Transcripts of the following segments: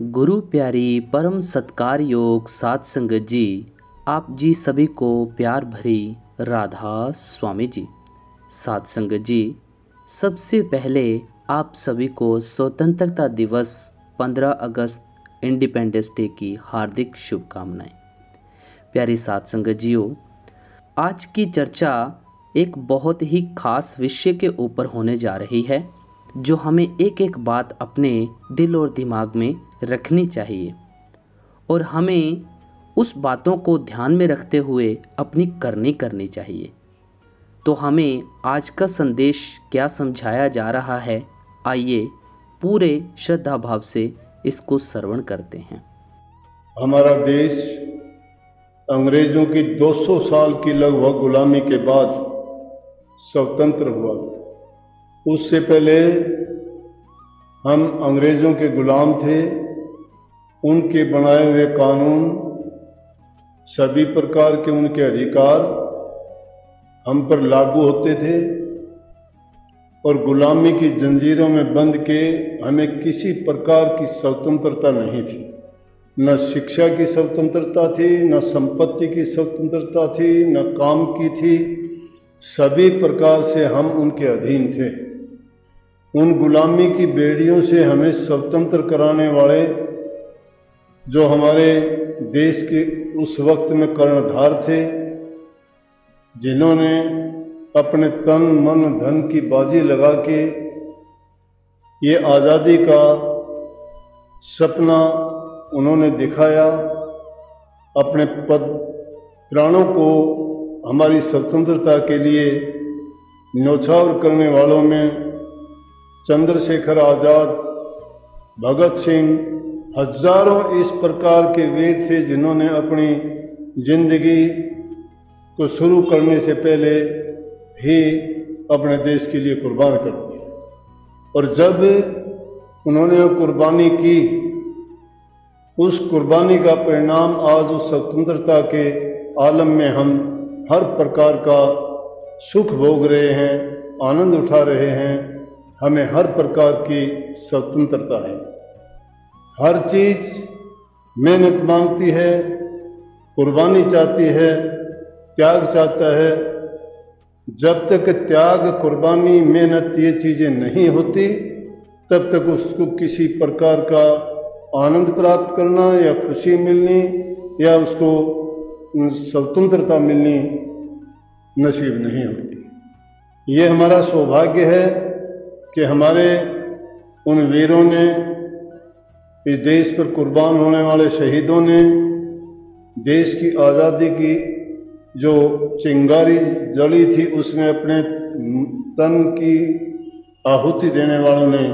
गुरु प्यारी परम सत्कार योग साध संगत जी, आप जी सभी को प्यार भरी राधा स्वामी जी। साध संगत जी, सबसे पहले आप सभी को स्वतंत्रता दिवस 15 अगस्त इंडिपेंडेंस डे की हार्दिक शुभकामनाएं। प्यारी साध संगत जियो, आज की चर्चा एक बहुत ही खास विषय के ऊपर होने जा रही है, जो हमें एक एक बात अपने दिल और दिमाग में रखनी चाहिए और हमें उस बातों को ध्यान में रखते हुए अपनी करनी चाहिए। तो हमें आज का संदेश क्या समझाया जा रहा है, आइए पूरे श्रद्धा भाव से इसको श्रवण करते हैं। हमारा देश अंग्रेजों की 200 साल की लगभग गुलामी के बाद स्वतंत्र हुआ था। उससे पहले हम अंग्रेजों के गुलाम थे। उनके बनाए हुए कानून, सभी प्रकार के उनके अधिकार हम पर लागू होते थे और गुलामी की जंजीरों में बंध के हमें किसी प्रकार की स्वतंत्रता नहीं थी। न शिक्षा की स्वतंत्रता थी, न संपत्ति की स्वतंत्रता थी, न काम की थी। सभी प्रकार से हम उनके अधीन थे। उन गुलामी की बेड़ियों से हमें स्वतंत्र कराने वाले जो हमारे देश के उस वक्त में कर्णधार थे, जिन्होंने अपने तन मन धन की बाजी लगा के ये आज़ादी का सपना उन्होंने दिखाया, अपने पद प्राणों को हमारी स्वतंत्रता के लिए न्यौछावर करने वालों में चंद्रशेखर आज़ाद, भगत सिंह, हजारों इस प्रकार के वीर थे जिन्होंने अपनी जिंदगी को शुरू करने से पहले ही अपने देश के लिए कुर्बान कर दिया। और जब उन्होंने कुर्बानी की, उस कुर्बानी का परिणाम आज उस स्वतंत्रता के आलम में हम हर प्रकार का सुख भोग रहे हैं, आनंद उठा रहे हैं। हमें हर प्रकार की स्वतंत्रता है। हर चीज मेहनत मांगती है, कुर्बानी चाहती है, त्याग चाहता है। जब तक त्याग, कुर्बानी, मेहनत ये चीज़ें नहीं होती, तब तक उसको किसी प्रकार का आनंद प्राप्त करना या खुशी मिलनी या उसको स्वतंत्रता मिलनी नसीब नहीं होती। ये हमारा सौभाग्य है कि हमारे उन वीरों ने, इस देश पर कुर्बान होने वाले शहीदों ने, देश की आज़ादी की जो चिंगारी जली थी उसमें अपने तन की आहुति देने वालों ने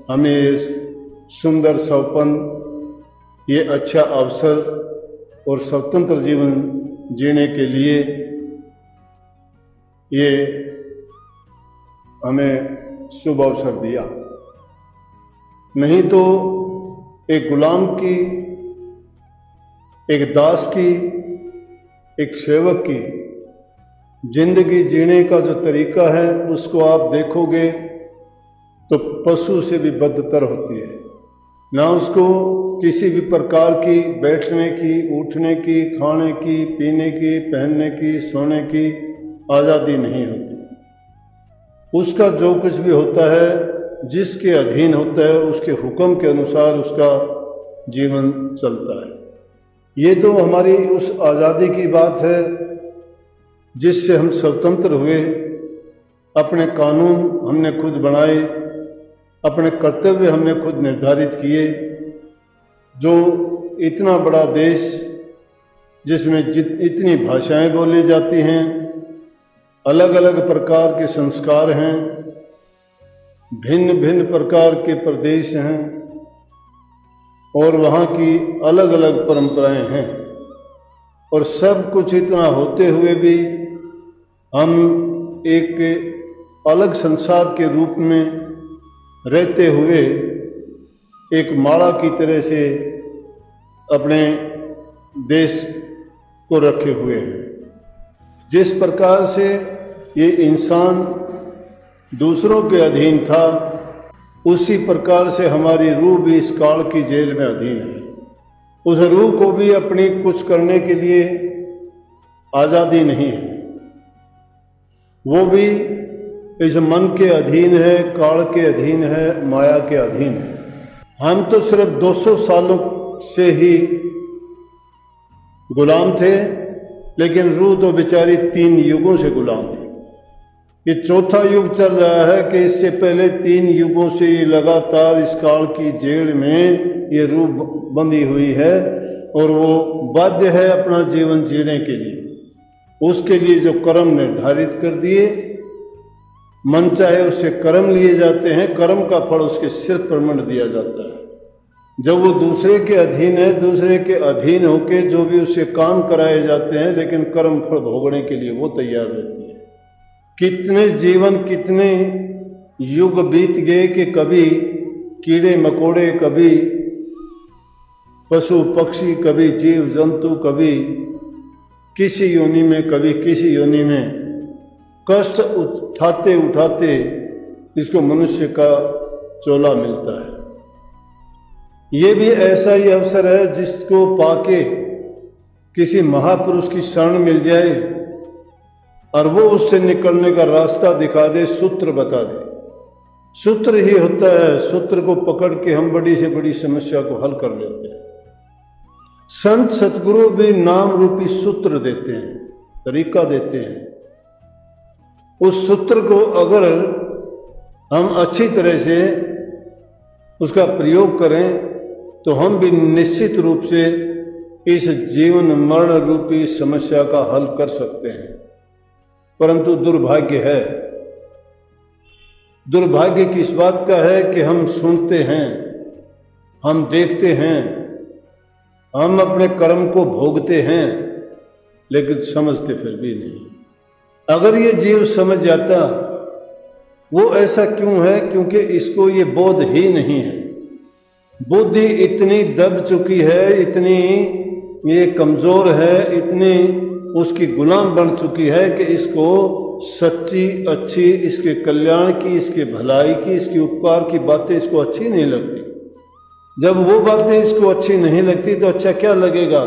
हमें सुंदर सौपन, ये अच्छा अवसर और स्वतंत्र जीवन जीने के लिए ये हमें शुभ अवसर दिया। नहीं तो एक गुलाम की, एक दास की, एक सेवक की जिंदगी जीने का जो तरीका है उसको आप देखोगे तो पशु से भी बदतर होती है। ना उसको किसी भी प्रकार की बैठने की, उठने की, खाने की, पीने की, पहनने की, सोने की आज़ादी नहीं होती। उसका जो कुछ भी होता है, जिसके अधीन होता है, उसके हुक्म के अनुसार उसका जीवन चलता है। ये तो हमारी उस आज़ादी की बात है जिससे हम स्वतंत्र हुए। अपने कानून हमने खुद बनाए, अपने कर्तव्य हमने खुद निर्धारित किए। जो इतना बड़ा देश जिसमें इतनी भाषाएं बोली जाती हैं, अलग अलग प्रकार के संस्कार हैं, भिन्न भिन्न प्रकार के प्रदेश हैं और वहाँ की अलग अलग परंपराएं हैं, और सब कुछ इतना होते हुए भी हम एक अलग संसार के रूप में रहते हुए एक माला की तरह से अपने देश को रखे हुए हैं। जिस प्रकार से ये इंसान दूसरों के अधीन था, उसी प्रकार से हमारी रूह भी इस काल की जेल में अधीन है। उस रूह को भी अपनी कुछ करने के लिए आज़ादी नहीं है, वो भी इस मन के अधीन है, काल के अधीन है, माया के अधीन है। हम तो सिर्फ 200 सालों से ही गुलाम थे, लेकिन रूह तो बेचारी 3 युगों से गुलाम है। ये चौथा युग चल रहा है कि इससे पहले 3 युगों से ये लगातार इस काल की जेल में ये रूह बंधी हुई है और वो बाध्य है अपना जीवन जीने के लिए। उसके लिए जो कर्म निर्धारित कर दिए, मन चाहे उससे कर्म लिए जाते हैं, कर्म का फल उसके सिर पर मंड दिया जाता है। जब वो दूसरे के अधीन है, दूसरे के अधीन होके जो भी उससे काम कराए जाते हैं, लेकिन कर्म फल भोगने के लिए वो तैयार रहती है। कितने जीवन, कितने युग बीत गए कि कभी कीड़े मकोड़े, कभी पशु पक्षी, कभी जीव जंतु, कभी किसी योनि में, कभी किसी योनि में कष्ट उठाते उठाते इसको मनुष्य का चोला मिलता है। ये भी ऐसा ही अवसर है जिसको पाके किसी महापुरुष की शरण मिल जाए और वो उससे निकलने का रास्ता दिखा दे, सूत्र बता दे। सूत्र ही होता है, सूत्र को पकड़ के हम बड़ी से बड़ी समस्या को हल कर लेते हैं। संत सतगुरु भी नाम रूपी सूत्र देते हैं, तरीका देते हैं। उस सूत्र को अगर हम अच्छी तरह से उसका प्रयोग करें तो हम भी निश्चित रूप से इस जीवन मरण रूपी समस्या का हल कर सकते हैं। परंतु दुर्भाग्य किस बात का है कि हम सुनते हैं, हम देखते हैं, हम अपने कर्म को भोगते हैं, लेकिन समझते फिर भी नहीं। अगर ये जीव समझ जाता, वो ऐसा क्यों है? क्योंकि इसको ये बोध ही नहीं है। बुद्धि इतनी दब चुकी है, इतनी ये कमजोर है, इतनी उसकी गुलाम बन चुकी है कि इसको सच्ची, अच्छी, इसके कल्याण की, इसके भलाई की, इसके उपकार की बातें इसको अच्छी नहीं लगती। जब वो बातें इसको अच्छी नहीं लगती तो अच्छा क्या लगेगा?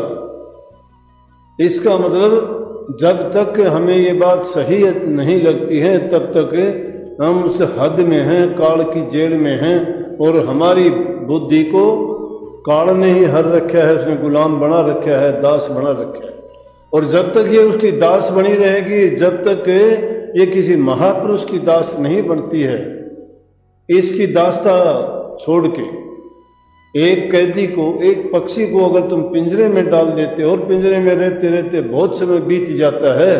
इसका मतलब जब तक हमें ये बात सही नहीं लगती है तब तक हम उस हद में हैं, काल की जेल में हैं, और हमारी बुद्धि को काल ने ही हर रखा है, उसने गुलाम बना रखा है, दास बना रखा है। और जब तक ये उसकी दास बनी रहेगी, जब तक ये किसी महापुरुष की दास नहीं बनती है, इसकी दास्ता छोड़ के एक कैदी को, एक पक्षी को अगर तुम पिंजरे में डाल देते हो और पिंजरे में रहते रहते बहुत समय बीत जाता है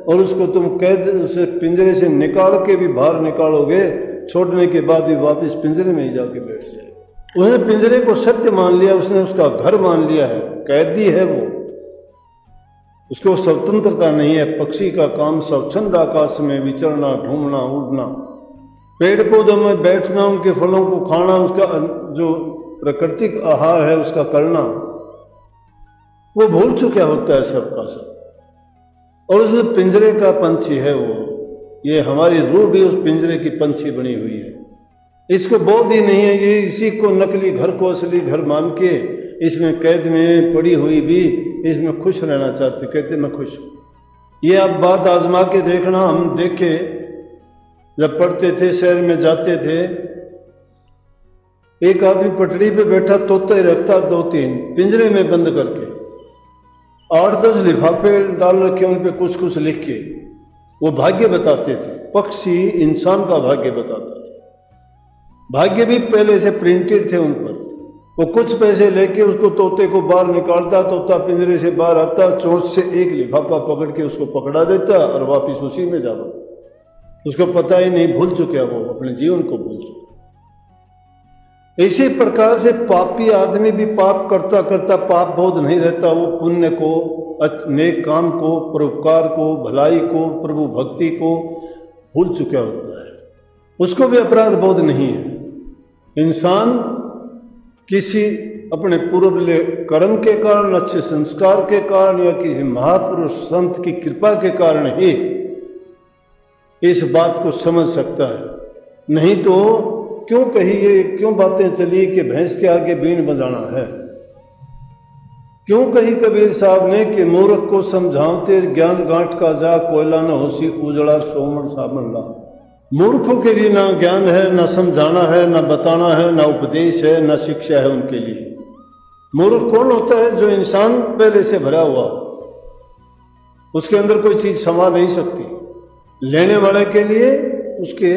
और उसको तुम कैद उसे पिंजरे से निकाल के भी बाहर निकालोगे, छोड़ने के बाद भी वापस पिंजरे में ही जाके बैठ जाए। उसने पिंजरे को सत्य मान लिया, उसने उसका घर मान लिया है, कैदी है वो, उसको स्वतंत्रता नहीं है। पक्षी का काम स्वच्छंद आकाश में विचरना, घूमना, उड़ना, पेड़ पौधों में बैठना, उनके फलों को खाना, उसका जो प्राकृतिक आहार है उसका करना, वो भूल चुका होता है सबका सब। और उस पिंजरे का पंछी है वो, ये हमारी रूह भी उस पिंजरे की पंछी बनी हुई है। इसको बोध ही नहीं है, ये इसी को नकली घर को असली घर मान के इसमें कैद में पड़ी हुई भी इसमें खुश रहना चाहते, कहते मैं खुश हूं। ये आप बात आजमा के देखना। हम देखे जब पढ़ते थे, शहर में जाते थे, एक आदमी पटड़ी पे बैठा, तोता ही रखता 2-3 पिंजरे में बंद करके, 8-10 लिफाफे डाल रखे, उन पे कुछ कुछ लिख के वो भाग्य बताते थे। पक्षी इंसान का भाग्य बताता था। भाग्य भी पहले से प्रिंटेड थे उन पर। वो कुछ पैसे लेके उसको तोते को बाहर निकालता, तोता पिंजरे से बाहर आता, चोंच से एक लिफाफा पकड़ के उसको पकड़ा देता और वापिस उसी में जा बता। उसको पता ही नहीं, भूल चुका वो, अपने जीवन को भूल चुका। इसी प्रकार से पापी आदमी भी पाप करता करता पाप बोध नहीं रहता, वो पुण्य को, नेक काम को, परोपकार को, भलाई को, प्रभु भक्ति को भूल चुका होता है। उसको भी अपराध बोध नहीं है। इंसान किसी अपने पूर्व कर्म के कारण, अच्छे संस्कार के कारण या किसी महापुरुष संत की कृपा के कारण ही इस बात को समझ सकता है। नहीं तो क्यों कही ये, क्यों बातें चली कि भैंस के आगे बीन बजाना है? क्यों कही कबीर साहब ने कि मूर्ख को समझाते ज्ञान गांठ का जा, कोयला न होसी उजड़ा सोमन साबन ला। मूर्खों के लिए ना ज्ञान है, ना समझाना है, ना बताना है, ना उपदेश है, ना शिक्षा है उनके लिए। मूर्ख कौन होता है? जो इंसान पहले से भरा हुआ, उसके अंदर कोई चीज समा नहीं सकती। लेने वाले के लिए उसके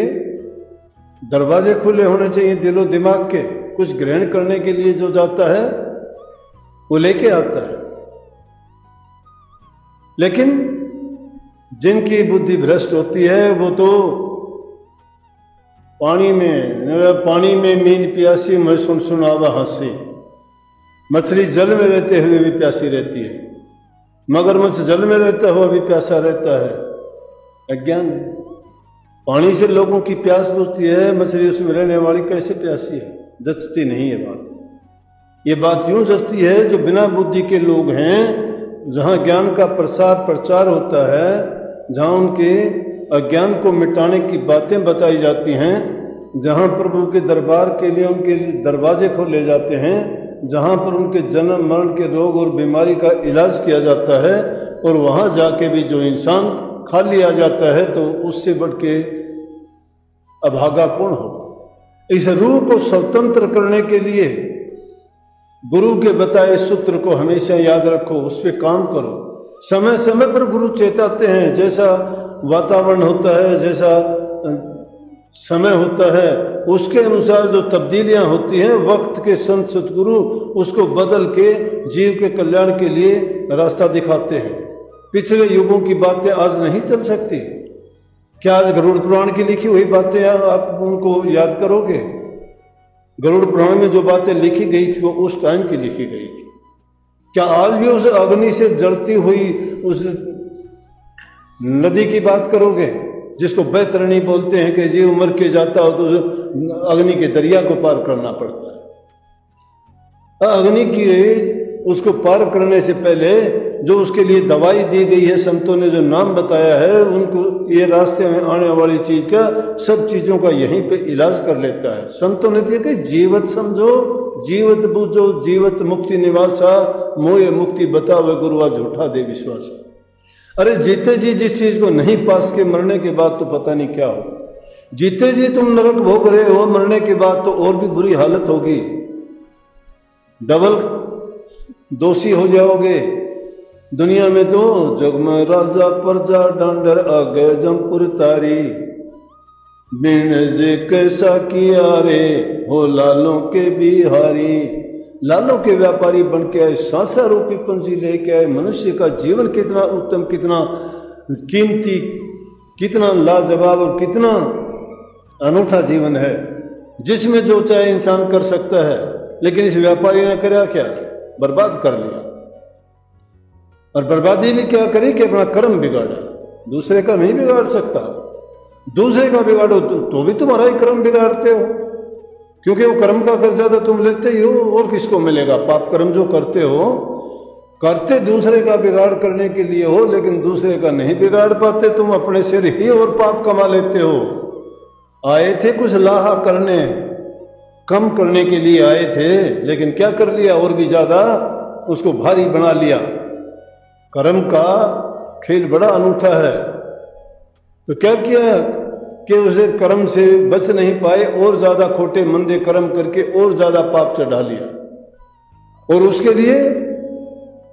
दरवाजे खुले होने चाहिए दिलो दिमाग के। कुछ ग्रहण करने के लिए जो जाता है वो लेके आता है। लेकिन जिनकी बुद्धि भ्रष्ट होती है वो तो पानी में मीन प्यासी मैं सुन सुनावा हंसी। मछली जल में रहते हुए भी प्यासी रहती है, मगरमच्छ जल में रहता हुआ भी प्यासा रहता है। अज्ञान है। पानी से लोगों की प्यास बुझती है, मछली उसमें रहने वाली कैसे प्यासी है? जचती नहीं है बात। ये बात यूं जचती है जो बिना बुद्धि के लोग हैं, जहां ज्ञान का प्रचार होता है, जहां उनके अज्ञान को मिटाने की बातें बताई जाती हैं, जहां प्रभु के दरबार के लिए उनके दरवाजे खोले जाते हैं, जहां पर उनके जन्म मरण के रोग और बीमारी का इलाज किया जाता है, और वहां जाके भी जो इंसान खाली आ जाता है तो उससे बढ़ के अभागा कौन होगा? इस रूह को स्वतंत्र करने के लिए गुरु के बताए सूत्र को हमेशा याद रखो, उस पर काम करो। समय समय पर गुरु चेताते हैं। जैसा वातावरण होता है, जैसा समय होता है, उसके अनुसार जो तब्दीलियां होती हैं, वक्त के संत सतगुरु उसको बदल के जीव के कल्याण के लिए रास्ता दिखाते हैं। पिछले युगों की बातें आज नहीं चल सकती। क्या आज गरुड़ पुराण की लिखी हुई बातें आप उनको याद करोगे? गरुड़ पुराण में जो बातें लिखी गई थी वो उस टाइम की लिखी गई थी। क्या आज भी उस अग्नि से जलती हुई उस नदी की बात करोगे जिसको बैतरणी बोलते हैं कि जीव मर के जाता हो तो अग्नि के दरिया को पार करना पड़ता है? अग्नि की उसको पार करने से पहले जो उसके लिए दवाई दी गई है, संतों ने जो नाम बताया है, उनको ये रास्ते में आने वाली चीज का, सब चीजों का यहीं पे इलाज कर लेता है। संतों ने दिया कि जीवत समझो, जीवत बूझो, जीवत मुक्ति निवासा, मोह मुक्ति बतावे गुरुआ झूठा दे विश्वास। अरे जीते जी जिस चीज को नहीं पास के मरने के बाद तो पता नहीं क्या हो। जीते जी तुम नरक भोग रहे हो, मरने के बाद तो और भी बुरी हालत होगी, डबल दोषी हो जाओगे। दुनिया में तो जग में राजा प्रजा डांडर आगे जमपुर तारी, बिन जे कैसा किया रे हो लालों के बिहारी। लालों के व्यापारी बन के आए, सांसा रूपी पंजी लेके आए। मनुष्य का जीवन कितना उत्तम, कितना कीमती, कितना लाजवाब और कितना अनूठा जीवन है, जिसमें जो चाहे इंसान कर सकता है। लेकिन इस व्यापारी ने क्या क्या बर्बाद कर लिया। और बर्बादी भी क्या करी कि अपना कर्म बिगाड़ा। दूसरे का नहीं बिगाड़ सकता। दूसरे का बिगाड़ो तो भी तुम्हारा ही कर्म बिगाड़ते हो, क्योंकि वो कर्म का कर्जा तो तुम लेते ही हो, और किसको मिलेगा? पाप कर्म जो करते हो, करते दूसरे का बिगाड़ करने के लिए हो, लेकिन दूसरे का नहीं बिगाड़ पाते, तुम अपने सिर ही और पाप कमा लेते हो। आए थे कुछ लाहा करने, कम करने के लिए आए थे, लेकिन क्या कर लिया? और भी ज्यादा उसको भारी बना लिया। कर्म का खेल बड़ा अनूठा है। तो क्या किया कि उसे कर्म से बच नहीं पाए, और ज्यादा खोटे मंदे कर्म करके और ज्यादा पाप चढ़ा लिया। और उसके लिए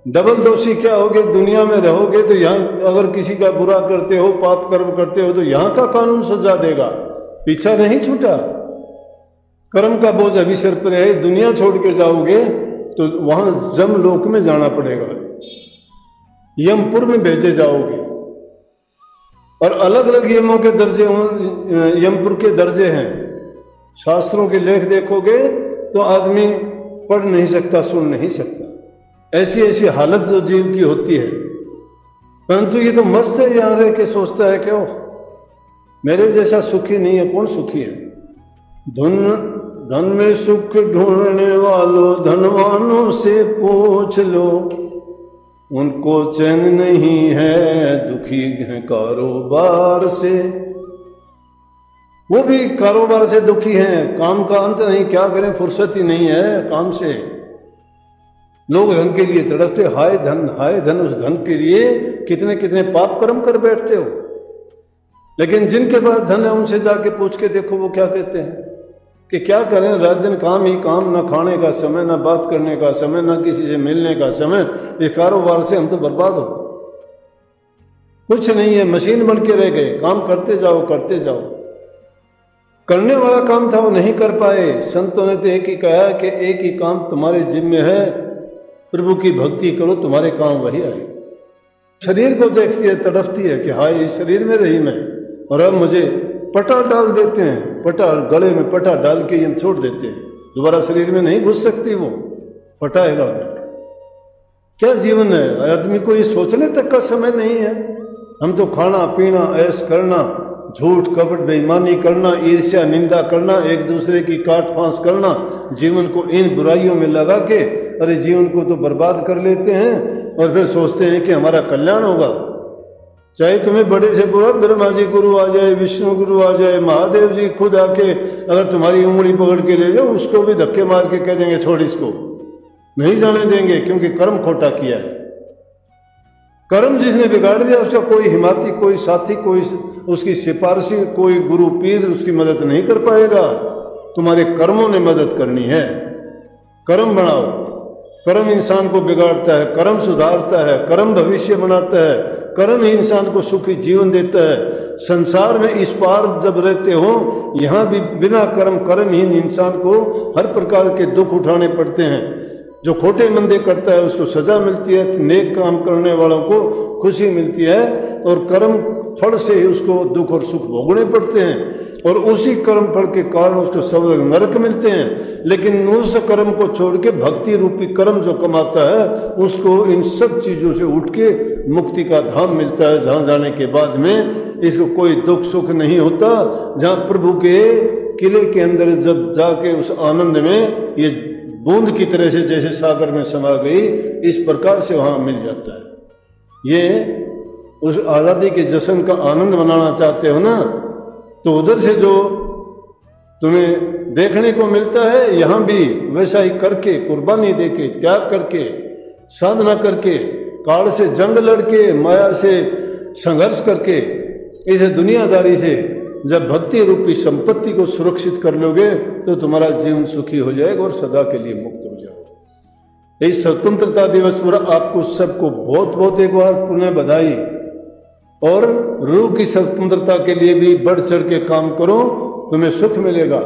डबल दोषी क्या होगे? दुनिया में रहोगे तो यहाँ अगर किसी का बुरा करते हो, पाप कर्म करते हो, तो यहाँ का कानून सजा देगा, पीछा नहीं छूटा। कर्म का बोझ अभी सिर पर है, दुनिया छोड़ के जाओगे तो वहां जमलोक में जाना पड़ेगा, यमपुर में भेजे जाओगे। और अलग अलग यमों के दर्जे, यमपुर के दर्जे हैं। शास्त्रों के लेख देखोगे तो आदमी पढ़ नहीं सकता, सुन नहीं सकता। ऐसी ऐसी हालत जो जीव की होती है। परंतु ये तो मस्त है, यहां रह के सोचता है कि ओह मेरे जैसा सुखी नहीं है, कौन सुखी है? धन में सुख ढूंढने वालों, धनवानों से पूछ लो, उनको चैन नहीं है, दुखी है कारोबार से। वो भी कारोबार से दुखी हैं, काम का अंत नहीं, क्या करें, फुर्सत ही नहीं है काम से। लोग धन के लिए तड़पते, हाय धन, उस धन के लिए कितने कितने पाप कर्म कर बैठते हो। लेकिन जिनके पास धन है उनसे जाके पूछ के देखो वो क्या कहते हैं कि क्या करें, रात दिन काम ही काम, ना खाने का समय, ना बात करने का समय, ना किसी से मिलने का समय, इस कारोबार से हम तो बर्बाद हो, कुछ नहीं है, मशीन बन के रह गए, काम करते जाओ करते जाओ। करने वाला काम था वो नहीं कर पाए। संतों ने तो एक ही कहा कि एक ही काम तुम्हारे जिम्मे है, प्रभु की भक्ति करो, तुम्हारे काम वही आए। शरीर को देखती है, तड़पती है कि हाय इस शरीर में रही मैं, और अब मुझे पटा डाल देते हैं, पटा गले में पटा डाल के हम छोड़ देते हैं, दोबारा शरीर में नहीं घुस सकती वो, पटा है गले में। क्या जीवन है, आदमी को ये सोचने तक का समय नहीं है। हम तो खाना पीना, ऐश करना, झूठ कपट बेईमानी करना, ईर्ष्या निंदा करना, एक दूसरे की काट फांस करना, जीवन को इन बुराइयों में लगा के अरे जीवन को तो बर्बाद कर लेते हैं और फिर सोचते हैं कि हमारा कल्याण होगा। चाहे तुम्हें बड़े से बुरा ब्रह्मा जी गुरु आ जाए, विष्णु गुरु आ जाए, महादेव जी खुद आके अगर तुम्हारी उंगली पकड़ के ले जाओ, उसको भी धक्के मार के कह देंगे छोड़ इसको, नहीं जाने देंगे, क्योंकि कर्म खोटा किया है। कर्म जिसने बिगाड़ दिया उसका कोई हिमाती, कोई साथी, कोई उसकी सिफारिशी, कोई गुरु पीर उसकी मदद नहीं कर पाएगा। तुम्हारे कर्मों ने मदद करनी है। कर्म बनाओ, कर्म इंसान को बिगाड़ता है, कर्म सुधारता है, कर्म भविष्य बनाता है, कर्म ही इंसान को सुखी जीवन देता है। संसार में इस पार जब रहते हो, यहाँ भी बिना कर्म, कर्महीन इंसान को हर प्रकार के दुख उठाने पड़ते हैं। जो खोटे मंदे करता है उसको सजा मिलती है, नेक काम करने वालों को खुशी मिलती है, और कर्म फल से ही उसको दुख और सुख भोगने पड़ते हैं, और उसी कर्म फल के कारण उसको सब नरक मिलते हैं। लेकिन उस कर्म को छोड़ के भक्ति रूपी कर्म जो कमाता है उसको इन सब चीजों से उठ के मुक्ति का धाम मिलता है, जहां जाने के बाद में इसको कोई दुख सुख नहीं होता। जहां प्रभु के किले के अंदर जब जाके उस आनंद में ये बूंद की तरह से जैसे सागर में समा गई, इस प्रकार से वहां मिल जाता है। ये उस आज़ादी के जश्न का आनंद मनाना चाहते हो ना, तो उधर से जो तुम्हें देखने को मिलता है, यहाँ भी वैसा ही करके, कुर्बानी देके, त्याग करके, साधना करके, काल से जंग लड़के, माया से संघर्ष करके, इस दुनियादारी से जब भक्ति रूपी संपत्ति को सुरक्षित कर लोगे तो तुम्हारा जीवन सुखी हो जाएगा और सदा के लिए मुक्त हो जाओगे। इस स्वतंत्रता दिवस पर आपको सबको बहुत बहुत एक बार पुनः बधाई। और रूह की स्वतंत्रता के लिए भी बढ़ चढ़ के काम करो, तुम्हें सुख मिलेगा।